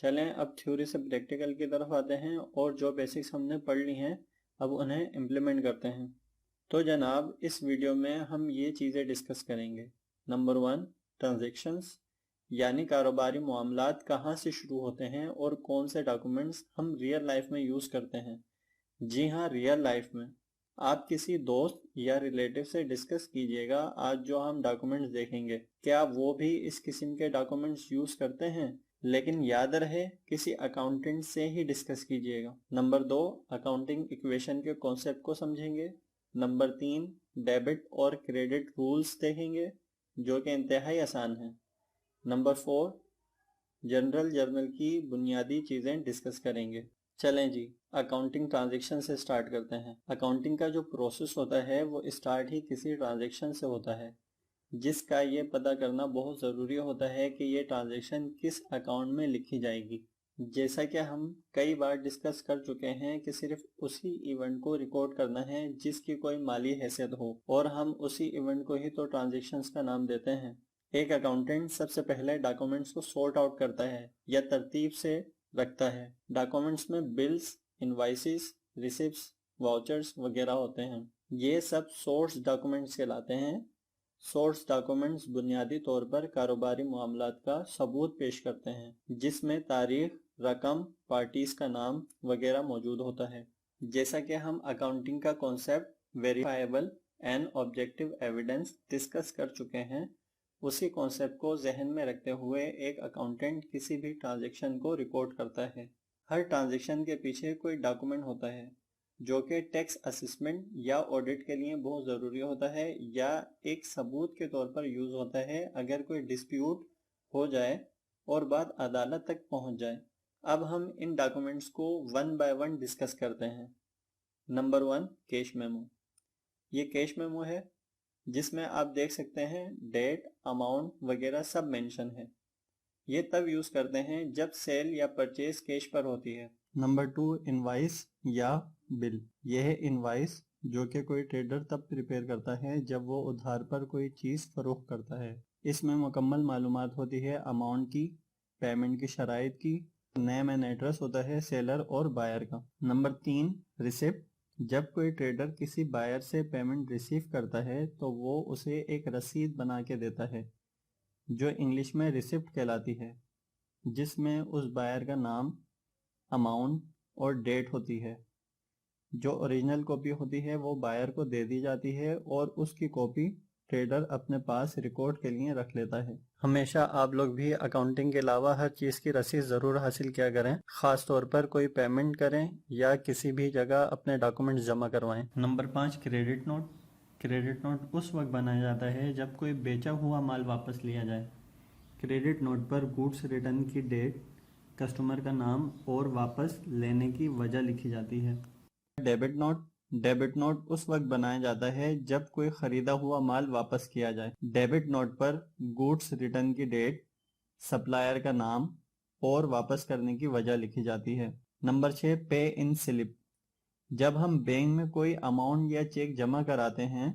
चलें अब थ्योरी से प्रैक्टिकल की तरफ आते हैं और जो बेसिक्स हमने पढ़ ली हैं अब उन्हें इम्प्लीमेंट करते हैं। तो जनाब इस वीडियो में हम ये चीज़ें डिस्कस करेंगे। नंबर 1, ट्रांजैक्शंस यानी कारोबारी मामलात कहाँ से शुरू होते हैं और कौन से डॉक्यूमेंट्स हम रियल लाइफ में यूज़ करते हैं। जी हाँ, रियल लाइफ में आप किसी दोस्त या रिलेटिव से डिस्कस कीजिएगा आज जो हम डॉक्यूमेंट्स देखेंगे क्या वो भी इस किस्म के डॉक्यूमेंट्स यूज़ करते हैं, लेकिन याद रहे किसी अकाउंटेंट से ही डिस्कस कीजिएगा। नंबर 2, अकाउंटिंग इक्वेशन के कॉन्सेप्ट को समझेंगे। नंबर 3, डेबिट और क्रेडिट रूल्स देखेंगे जो कि इंतहाई आसान है। नंबर 4, जनरल जर्नल की बुनियादी चीज़ें डिस्कस करेंगे। चलें जी, अकाउंटिंग ट्रांजैक्शन से स्टार्ट करते हैं। अकाउंटिंग का जो प्रोसेस होता है वो स्टार्ट ही किसी ट्रांजैक्शन से होता है जिसका ये पता करना बहुत ज़रूरी होता है कि ये ट्रांजैक्शन किस अकाउंट में लिखी जाएगी। जैसा कि हम कई बार डिस्कस कर चुके हैं कि सिर्फ उसी इवेंट को रिकॉर्ड करना है जिसकी कोई माली हैसियत हो और हम उसी इवेंट को ही तो ट्रांजैक्शंस का नाम देते हैं। एक अकाउंटेंट सबसे पहले डॉक्यूमेंट्स को सॉर्ट आउट करता है या तरतीब से रखता है। डॉक्यूमेंट्स में बिल्स, इनवॉइसेस, रिसिप्ट्स, वाउचर्स वगैरह होते हैं। ये सब सोर्स डॉक्यूमेंट्स कहलाते हैं। सोर्स डॉक्यूमेंट्स बुनियादी तौर पर कारोबारी मामलात का सबूत पेश करते हैं जिसमें तारीख, रकम, पार्टीज का नाम वगैरह मौजूद होता है। जैसा कि हम अकाउंटिंग का concept verifiable and objective evidence discuss कर चुके हैं, उसी कॉन्सेप्ट को जहन में रखते हुए एक अकाउंटेंट किसी भी ट्रांजैक्शन को रिकॉर्ड करता है। हर ट्रांजैक्शन के पीछे कोई डॉक्यूमेंट होता है जो कि टैक्स असेसमेंट या ऑडिट के लिए बहुत ज़रूरी होता है या एक सबूत के तौर पर यूज़ होता है अगर कोई डिस्प्यूट हो जाए और बात अदालत तक पहुंच जाए। अब हम इन डॉक्यूमेंट्स को वन बाय वन डिस्कस करते हैं। Number 1, cash memo. ये कैश मेमो है जिसमें आप देख सकते हैं डेट, अमाउंट वगैरह सब मेंशन है। ये तब यूज़ करते हैं जब सेल या परचेज कैश पर होती है। नंबर 2, इनवॉइस या बिल। यह है इनवॉइस जो कि कोई ट्रेडर तब प्रिपेयर करता है जब वो उधार पर कोई चीज़ फरोख्त करता है। इसमें मुकम्मल मालूमात होती है अमाउंट की, पेमेंट की शराइत की, नेम एंड एड्रेस होता है सेलर और बायर का। Number 3, receipt. जब कोई ट्रेडर किसी बायर से पेमेंट रिसीव करता है तो वो उसे एक रसीद बना के देता है जो इंग्लिश में रिसिप्ट कहलाती है, जिसमें उस बायर का नाम, अमाउंट और डेट होती है। जो ओरिजिनल कॉपी होती है वो बायर को दे दी जाती है और उसकी कॉपी ट्रेडर अपने पास रिकॉर्ड के लिए रख लेता है। हमेशा आप लोग भी अकाउंटिंग के अलावा हर चीज़ की रसीद ज़रूर हासिल किया करें, ख़ास तौर पर कोई पेमेंट करें या किसी भी जगह अपने डॉक्यूमेंट्स जमा करवाएं। Number 5, credit note. Credit note उस वक्त बनाया जाता है जब कोई बेचा हुआ माल वापस लिया जाए। क्रेडिट नोट पर गुड्स रिटर्न की डेट, कस्टमर का नाम और वापस लेने की वजह लिखी जाती है। Debit note. डेबिट नोट उस वक्त बनाया जाता है जब कोई खरीदा हुआ माल वापस किया जाए। डेबिट नोट पर गुड्स रिटर्न की डेट, सप्लायर का नाम और वापस करने की वजह लिखी जाती है। नंबर 6, पे इन स्लिप। जब हम बैंक में कोई अमाउंट या चेक जमा कराते हैं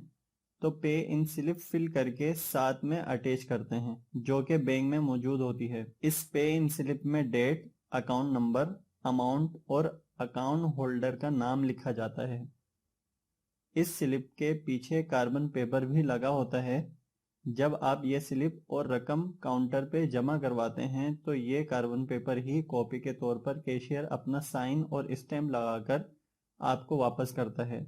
तो पे इन स्लिप फिल करके साथ में अटैच करते हैं जो कि बैंक में मौजूद होती है। इस पे इन स्लिप में डेट, अकाउंट नंबर, अमाउंट और अकाउंट होल्डर का नाम लिखा जाता है। इस स्लिप के पीछे कार्बन पेपर भी लगा होता है। जब आप ये स्लिप और रकम काउंटर पे जमा करवाते हैं तो ये कार्बन पेपर ही कॉपी के तौर पर कैशियर अपना साइन और स्टैम्प लगाकर आपको वापस करता है।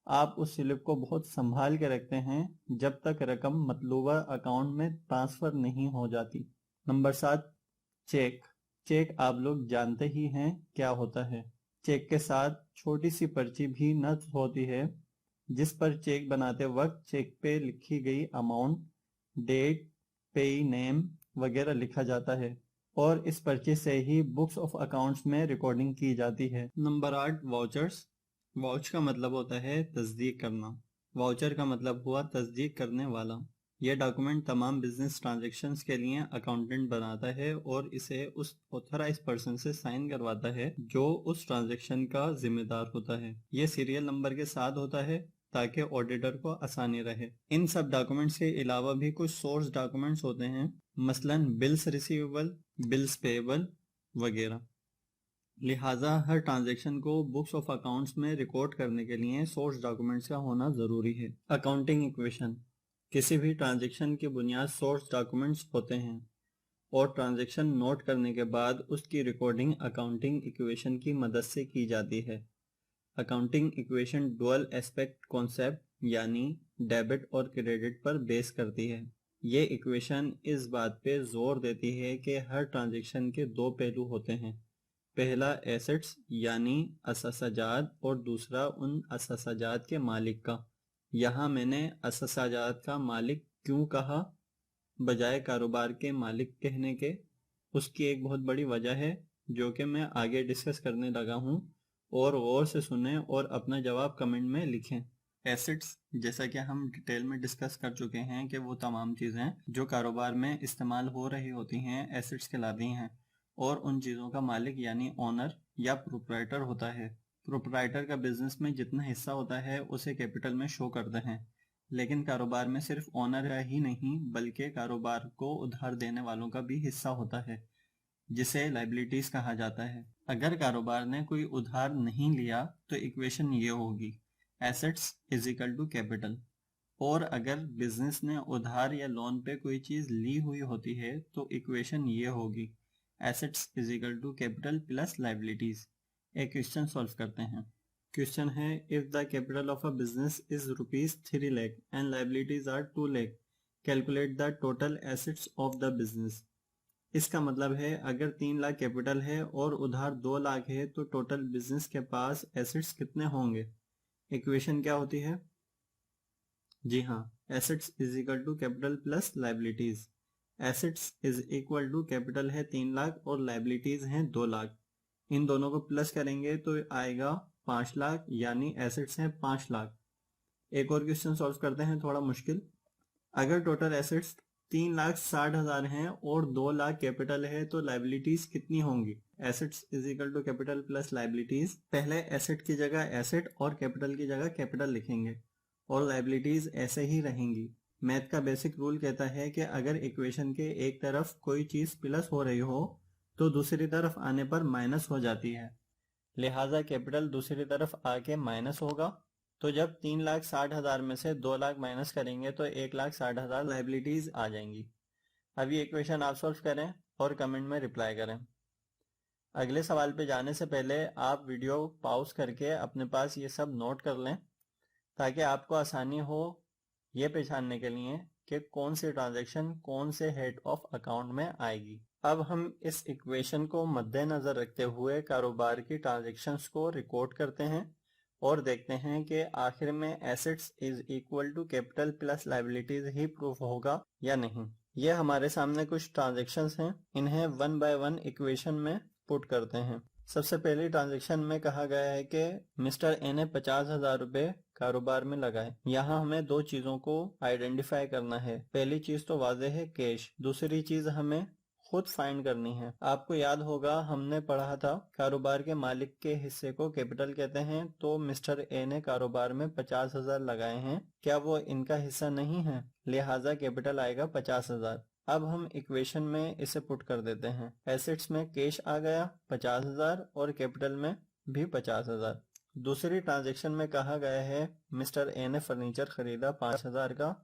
आप उस स्लिप को बहुत संभाल के रखते हैं जब तक रकम मतलूबा अकाउंट में ट्रांसफर नहीं हो जाती। Number 7, check. चेक आप लोग जानते ही हैं क्या होता है। चेक के साथ छोटी सी पर्ची भी नस्ब होती है जिस पर चेक बनाते वक्त चेक पे लिखी गई अमाउंट, डेट, पेई नेम वगैरह लिखा जाता है और इस पर्ची से ही बुक्स ऑफ अकाउंट्स में रिकॉर्डिंग की जाती है। Number 8, vouchers. वाउच का मतलब होता है तस्दीक करना। वाउचर का मतलब हुआ तस्दीक करने वाला। यह डॉक्यूमेंट तमाम बिजनेस ट्रांजैक्शंस के लिए अकाउंटेंट बनाता है और इसे उस ऑथराइज पर्सन से साइन करवाता है जो उस ट्रांजैक्शन का जिम्मेदार होता है। यह सीरियल नंबर के साथ होता है ताकि ऑडिटर को आसानी रहे। इन सब डॉक्यूमेंट्स के अलावा भी कुछ सोर्स डॉक्यूमेंट्स होते हैं, मसलन बिल्स रिसीवेबल, बिल्स पेएबल, वगैरह। लिहाजा हर ट्रांजैक्शन को बुक्स ऑफ अकाउंट्स में रिकॉर्ड करने के लिए सोर्स डॉक्यूमेंट्स का होना ज़रूरी है। अकाउंटिंग इक्वेशन, किसी भी ट्रांजैक्शन की बुनियाद सोर्स डॉक्यूमेंट्स होते हैं और ट्रांजैक्शन नोट करने के बाद उसकी रिकॉर्डिंग अकाउंटिंग इक्वेशन की मदद से की जाती है। Accounting equation dual aspect concept यानी डेबिट और क्रेडिट पर बेस करती है। ये इक्वेशन इस बात पे जोर देती है कि हर ट्रांजैक्शन के दो पहलू होते हैं, पहला एसेट्स यानी अससाजात और दूसरा उन अससाजात के मालिक का। यहाँ मैंने अससाजात का मालिक क्यों कहा बजाय कारोबार के मालिक कहने के, उसकी एक बहुत बड़ी वजह है जो कि मैं आगे डिस्कस करने लगा हूँ, और गौर से सुनें और अपना जवाब कमेंट में लिखें। एसेट्स, जैसा कि हम डिटेल में डिस्कस कर चुके हैं कि वो तमाम चीज़ें जो कारोबार में इस्तेमाल हो रही होती हैं एसेट्स कहलाती हैं, और उन चीज़ों का मालिक यानी ओनर या प्रोप्राइटर होता है। प्रोप्राइटर का बिजनेस में जितना हिस्सा होता है उसे कैपिटल में शो करते हैं, लेकिन कारोबार में सिर्फ ओनर का ही नहीं बल्कि कारोबार को उधार देने वालों का भी हिस्सा होता है, जिसे लाइबिलिटीज कहा जाता है। अगर कारोबार ने कोई उधार नहीं लिया तो इक्वेशन ये होगी, assets is equal to capital. और अगर बिजनेस ने उधार या लोन पे कोई चीज ली हुई होती है तो इक्वेशन ये होगी, assets is equal to capital plus liabilities. एक क्वेश्चन सॉल्व करते हैं। क्वेश्चन है, if the capital of a business is ₹3 lakh and liabilities are 2 lakh, calculate the total assets of the business. इसका मतलब है अगर 3 लाख कैपिटल है और उधार 2 लाख है तो टोटल बिजनेस के पास एसेट्स कितने होंगे। इक्वेशन क्या होती है? जी हाँ, assets is equal to capital plus liabilities. Assets is equal to capital है 3 लाख और लाइबिलिटीज हैं 2 लाख। इन दोनों को प्लस करेंगे तो आएगा 5 लाख, यानी एसेट्स हैं 5 लाख। एक और क्वेश्चन सॉल्व करते हैं, थोड़ा मुश्किल। अगर टोटल एसेट्स 3,60,000 हैं और 2 लाख कैपिटल है तो लाइबिलिटीज कितनी होंगी। Assets is equal to capital plus liabilities. पहले एसेट की जगह एसेट और कैपिटल की जगह कैपिटल लिखेंगे और लाइबिलिटीज ऐसे ही रहेंगी। मैथ का बेसिक रूल कहता है कि अगर इक्वेशन के एक तरफ कोई चीज प्लस हो रही हो तो दूसरी तरफ आने पर माइनस हो जाती है, लिहाजा कैपिटल दूसरी तरफ आके माइनस होगा। तो जब 3,60,000 में से 2 लाख माइनस करेंगे तो 1,60,000 लाइबिलिटीज आ जाएंगी। अब ये इक्वेशन आप सॉल्व करें और कमेंट में रिप्लाई करें। अगले सवाल पे जाने से पहले आप वीडियो पॉज करके अपने पास ये सब नोट कर लें ताकि आपको आसानी हो ये पहचानने के लिए कि कौन सी ट्रांजैक्शन कौन से हेड ऑफ अकाउंट में आएगी। अब हम इस इक्वेशन को मद्देनजर रखते हुए कारोबार की ट्रांजैक्शंस को रिकॉर्ड करते हैं और देखते हैं कि आखिर में assets is equal to capital plus liabilities ही प्रूफ होगा या नहीं। ये हमारे सामने कुछ ट्रांजैक्शंस हैं, इन्हें 1 बाय 1 इक्वेशन में पुट करते हैं। सबसे पहली ट्रांजैक्शन में कहा गया है कि मिस्टर ए ने 50,000 रुपए कारोबार में लगाए। यहाँ हमें दो चीजों को आइडेंटिफाई करना है। पहली चीज तो वाज़ेह है कैश, दूसरी चीज हमें खुद फाइंड करनी है। आपको याद होगा हमने पढ़ा था कारोबार के मालिक के हिस्से को कैपिटल कहते हैं, तो मिस्टर ए ने कारोबार में 50,000 लगाए हैं, क्या वो इनका हिस्सा नहीं है? लिहाजा कैपिटल आएगा 50,000। अब हम इक्वेशन में इसे पुट कर देते हैं। एसेट्स में कैश आ गया 50,000 और कैपिटल में भी 50,000। दूसरी ट्रांजैक्शन में कहा गया है मिस्टर ए ने फर्नीचर खरीदा 5,000 का।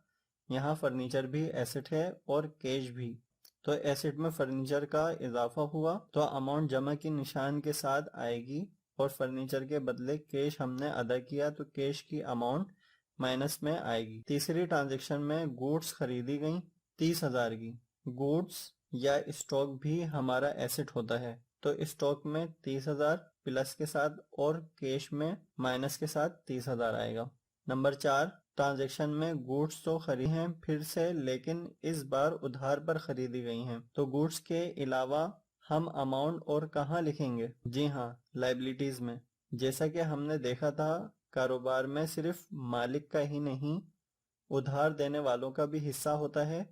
यहाँ फर्नीचर भी एसेट है और कैश भी, तो एसेट में फर्नीचर का इजाफा हुआ तो अमाउंट जमा की निशान के साथ आएगी और फर्नीचर के बदले कैश हमने अदा किया तो कैश की अमाउंट माइनस में आएगी। तीसरी ट्रांजैक्शन में गुड्स खरीदी गई 30,000 की। गुड्स या स्टॉक भी हमारा एसेट होता है, तो स्टॉक में 30,000 प्लस के साथ और कैश में माइनस के साथ 30,000 आएगा। नंबर 4 ट्रांजैक्शन में गुड्स तो खरीदी हैं फिर से, लेकिन इस बार उधार पर खरीदी गई हैं, तो गुड्स के अलावा हम अमाउंट और कहाँ लिखेंगे? जी हाँ, लाइबिलिटीज में। जैसा कि हमने देखा था कारोबार में सिर्फ मालिक का ही नहीं उधार देने वालों का भी हिस्सा होता है,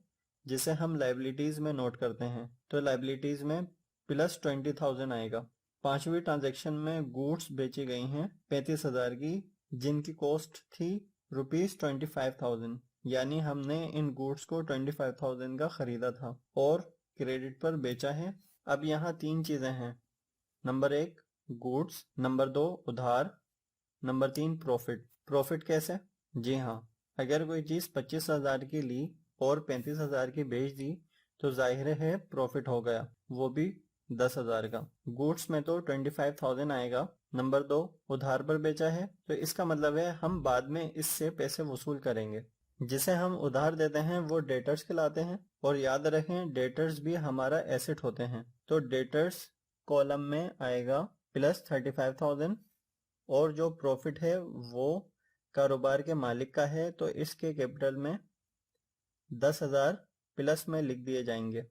जिसे हम लाइबिलिटीज में नोट करते हैं, तो लाइबिलिटीज में प्लस 20,000 आएगा। पांचवी ट्रांजैक्शन में गुड्स बेची गई हैं 35,000 की, जिनकी कॉस्ट थी ₹25,000, यानी हमने इन गुड्स को 25,000 का खरीदा था और क्रेडिट पर बेचा है अब यहाँ तीन चीजें हैं। नंबर 1 गुड्स, नंबर 2 उधार, नंबर 3 प्रॉफिट। प्रॉफिट कैसे? जी हाँ, अगर कोई चीज 25,000 की ली और 35,000 की बेच दी तो जाहिर है प्रॉफिट हो गया, वो भी 10,000 का। गुड्स में तो 25,000 आएगा। नंबर 2 उधार पर बेचा है तो इसका मतलब है हम बाद में इससे पैसे वसूल करेंगे। जिसे हम उधार देते हैं वो डेटर्स कहलाते हैं, और याद रखें डेटर्स भी हमारा एसेट होते हैं। तो डेटर्स कॉलम में आएगा प्लस 35,000, और जो प्रॉफिट है वो कारोबार के मालिक का है तो इसके कैपिटल में 10,000 प्लस में लिख दिए जाएंगे।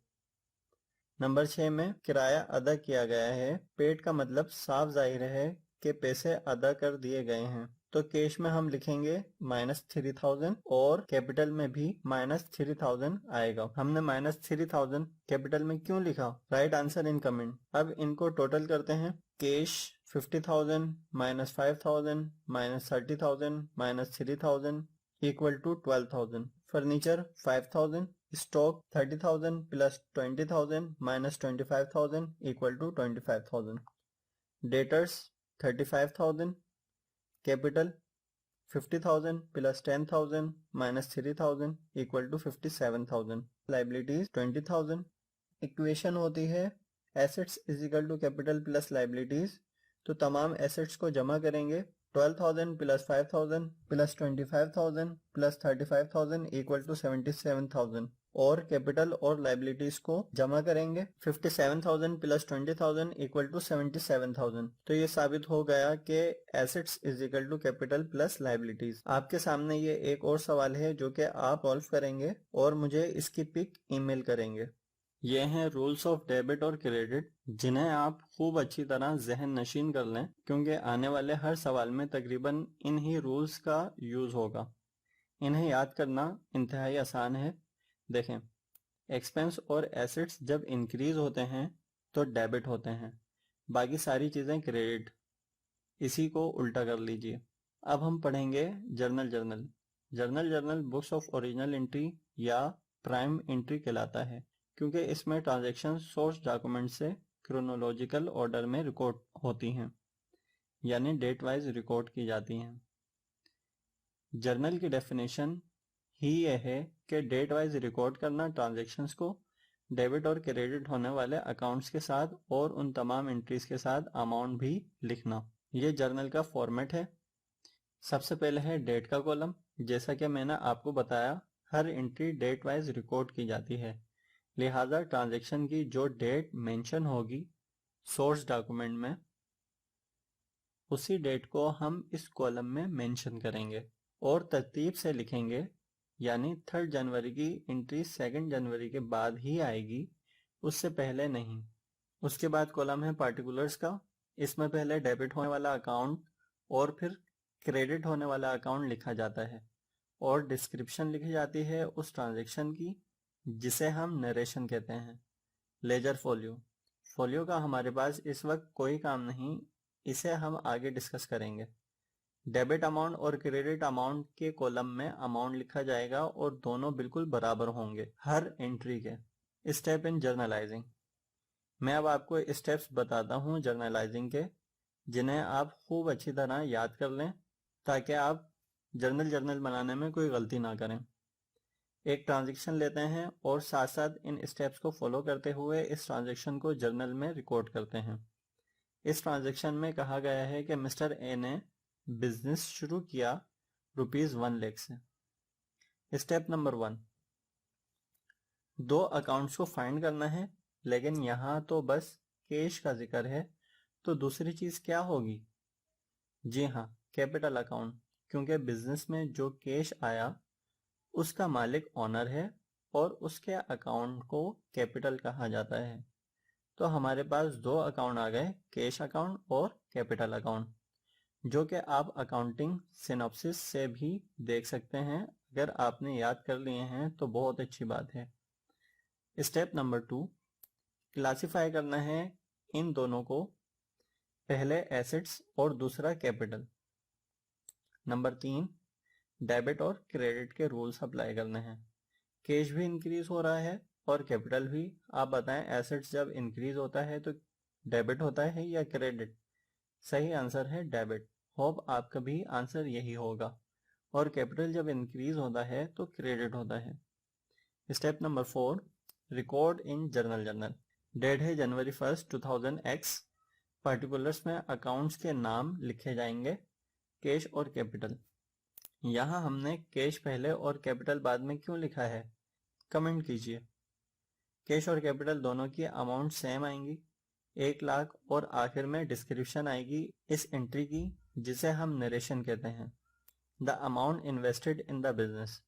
नंबर 6 में किराया अदा किया गया है। पेड का मतलब साफ जाहिर है कि पैसे अदा कर दिए गए हैं, तो कैश में हम लिखेंगे -3,000 और कैपिटल में भी -3,000 आएगा। हमने -3,000 कैपिटल में क्यों लिखा? Right answer in comment. अब इनको टोटल करते हैं। Cash 50,000 -5,000 -30,000 -3,000 equal to 12,000। Furniture 5,000, stock 30,000 plus 20,000 minus 25,000 equal to 25,000। Debtors 35,000, capital 50,000 plus 10,000 minus 3,000 equal to 57,000। Liabilities 20,000। Equation होती है assets is equal to capital plus liabilities, तो तमाम एसेट्स को जमा करेंगे। 12,000 plus 5,000 plus 25,000 plus 35,000 equal to 77,000, और कैपिटल और liabilities को जमा करेंगे। 57,000 प्लस 20,000 इक्वल टू 77,000। तो ये साबित हो गया कि assets is equal to capital plus liabilities. आपके सामने ये एक और सवाल है जो कि आप सॉल्व करेंगे और मुझे इसकी पिक ईमेल करेंगे। ये हैं रूल्स ऑफ डेबिट और क्रेडिट, जिन्हें आप खूब अच्छी तरह जहन नशीन कर लें, क्योंकि आने वाले हर सवाल में तकरीबन इन ही रूल्स का यूज होगा। इन्हें याद करना इंतहाई आसान है। देखें, एक्सपेंस और एसेट्स जब इंक्रीज होते हैं तो डेबिट होते हैं, बाकी सारी चीजें क्रेडिट। इसी को उल्टा कर लीजिए। अब हम पढ़ेंगे journal. Journal books of original entry या प्राइम एंट्री कहलाता है, क्योंकि इसमें ट्रांजैक्शन सोर्स डॉक्यूमेंट से क्रोनोलॉजिकल ऑर्डर में रिकॉर्ड होती हैं, यानी डेट वाइज रिकॉर्ड की जाती हैं। जर्नल की डेफिनेशन ही यह है कि डेट वाइज रिकॉर्ड करना ट्रांजैक्शंस को, डेबिट और क्रेडिट होने वाले अकाउंट्स के साथ और उन तमाम एंट्रीज के साथ अमाउंट भी लिखना। ये जर्नल का फॉर्मेट है। सबसे पहले है डेट का कॉलम। जैसा कि मैंने आपको बताया, हर एंट्री डेट वाइज रिकॉर्ड की जाती है, लिहाजा ट्रांजैक्शन की जो डेट मेंशन होगी सोर्स डॉक्यूमेंट में, उसी डेट को हम इस कॉलम में मेंशन करेंगे और तरतीब से लिखेंगे, यानी 3 जनवरी की एंट्री 2 जनवरी के बाद ही आएगी, उससे पहले नहीं। उसके बाद कॉलम है पार्टिकुलर्स का। इसमें पहले डेबिट होने वाला अकाउंट और फिर क्रेडिट होने वाला अकाउंट लिखा जाता है, और डिस्क्रिप्शन लिखी जाती है उस ट्रांजैक्शन की, जिसे हम नरेशन कहते हैं। लेजर फोलियो का हमारे पास इस वक्त कोई काम नहीं, इसे हम आगे डिस्कस करेंगे। डेबिट अमाउंट और क्रेडिट अमाउंट के कॉलम में अमाउंट लिखा जाएगा और दोनों बिल्कुल बराबर होंगे हर एंट्री के। Step in journalising. मैं अब आपको स्टेप्स बताता हूँ जर्नलाइजिंग के, जिन्हें आप खूब अच्छी तरह याद कर लें ताकि आप जर्नल बनाने में कोई गलती ना करें। एक ट्रांजैक्शन लेते हैं और साथ साथ इन स्टेप्स को फॉलो करते हुए इस ट्रांजैक्शन को जर्नल में रिकॉर्ड करते हैं। इस ट्रांजैक्शन में कहा गया है कि मिस्टर ए ने बिजनेस शुरू किया ₹1 लाख से। स्टेप नंबर 1, 2 अकाउंट्स को फाइंड करना है, लेकिन यहाँ तो बस कैश का जिक्र है, तो दूसरी चीज क्या होगी? जी हाँ, कैपिटल अकाउंट, क्योंकि बिजनेस में जो कैश आया उसका मालिक ओनर है और उसके अकाउंट को कैपिटल कहा जाता है। तो हमारे पास 2 अकाउंट आ गए, कैश अकाउंट और कैपिटल अकाउंट, जो कि आप अकाउंटिंग सिनॉप्सिस से भी देख सकते हैं। अगर आपने याद कर लिए हैं तो बहुत अच्छी बात है। स्टेप नंबर 2, क्लासिफाई करना है इन दोनों को, पहले एसेट्स और दूसरा कैपिटल। नंबर 3, डेबिट और क्रेडिट के रूल्स अप्लाई करने हैं। कैश भी इंक्रीज हो रहा है और कैपिटल हुई। आप बताएं एसेट्स जब इंक्रीज होता है तो डेबिट होता है या क्रेडिट? सही आंसर है डेबिट। होप आपका भी आंसर यही होगा। और कैपिटल जब इंक्रीज होता है तो क्रेडिट होता है। Step number 4, record in journal. Date है जनवरी 1, 2000X। पर्टिकुलर्स में अकाउंट्स के नाम लिखे जाएंगे, कैश और कैपिटल। यहाँ हमने कैश पहले और कैपिटल बाद में क्यों लिखा है? कमेंट कीजिए। कैश और कैपिटल दोनों की अमाउंट सेम आएंगी, 1 लाख, और आखिर में डिस्क्रिप्शन आएगी इस एंट्री की, जिसे हम नरेशन कहते हैं। The amount invested in the business.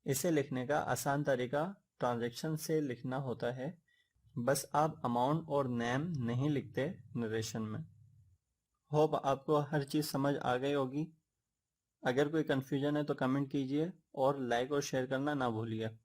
इसे लिखने का आसान तरीका ट्रांजैक्शन से लिखना होता है, बस आप अमाउंट और नेम नहीं लिखते नरेशन में। होप आपको हर चीज़ समझ आ गई होगी। अगर कोई कंफ्यूजन है तो कमेंट कीजिए और लाइक और शेयर करना ना भूलिए।